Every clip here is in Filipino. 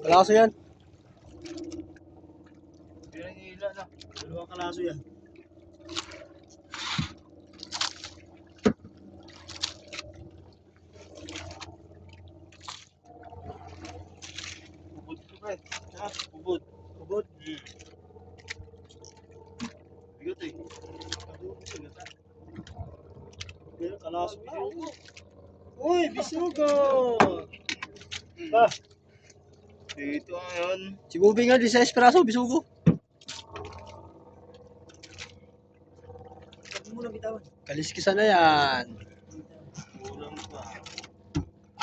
Kalaso yan. Yan yung ilan na. Dalawang kalaso yan. Ubod ko ba eh. Ha? Ubod. Ubod? Bigot eh. Pero kalaso bisugo. Uy, bisugo! Ba? Dito ngayon. Si Bubi nga, di sa espresso, bisugo. Sabi mo na bitawan. Kaliskisan na yan. Kulang pa.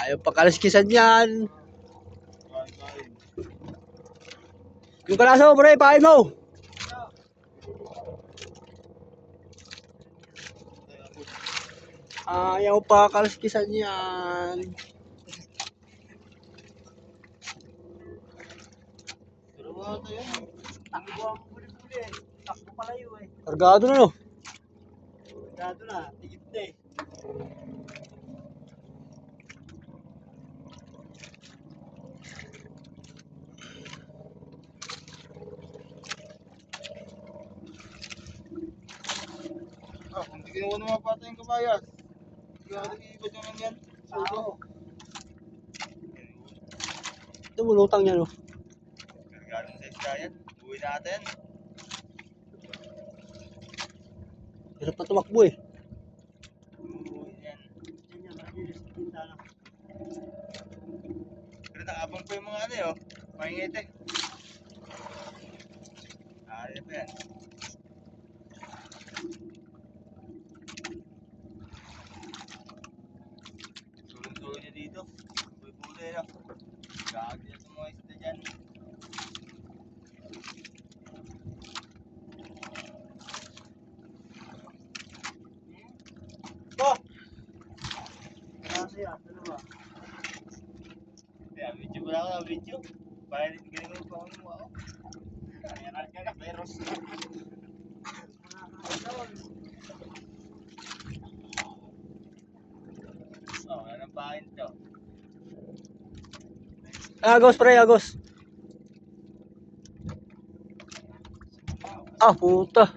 Ayaw pa kaliskisan yan. Kain-kain. Yung kalaso, pre, pahay mo. Ayaw pa kaliskisan yan. Pero mga tayo. Takbo ang puli-puli eh. Takbo palayo eh. Kargado na, no? Gado na. Tigit na eh. Kung di kinuha ng mga bata yung kabayas. Hindi ka nag-iibad yung nanyan. Sudo. Ito mo, lutang yan, no? Kargadong sa isda yan. Uwi natin. Hirap na tumakbo, eh. Uwi yan. Yan yan. Malinis. Tinta lang. Pero nakabang pa yung mga ano yun. Mahingiti. Yan pa yan. Sulong-sulong niya dito. Buhay-buhay na. Gagawin niya sa mga isda dyan. Oh! Kasi yan, dalawa. Kaya video ba ako? Video? Para hindi ka naman pa ako mo ako. Kaya natin ka virus. Oh, anong pakin to? Agos, pre, agos. Puta.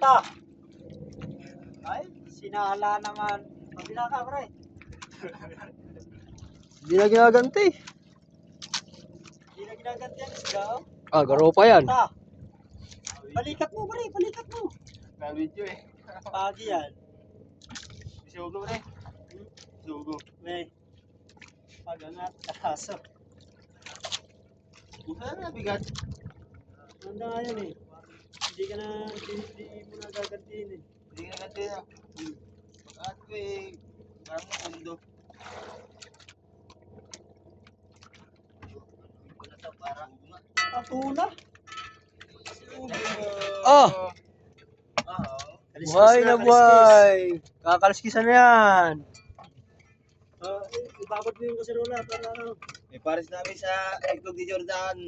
Ay, sinala naman. Pabila ka, pre. Hindi na ginaganti. Hindi na ginaganti ang isda, oh. Garo pa yan. Balikat mo, pre. Balikat mo. Na-video eh. Pagi yan. Bisugo, pre. Bisugo. Pre. Pag-angat. Kaso. Buka na, bigat. Manda nga yan eh. Hindi ka na, hindi mo na gagantiin eh. Hindi ka na gagantiin ah. Pag-at ko eh, parang makundo. Ko na ito para. Tuna? Buhay na buhay. Kakaliskisan na yan. Ibabad mo yung kaserola para ano. May pares namin sa itlog ni Jordan.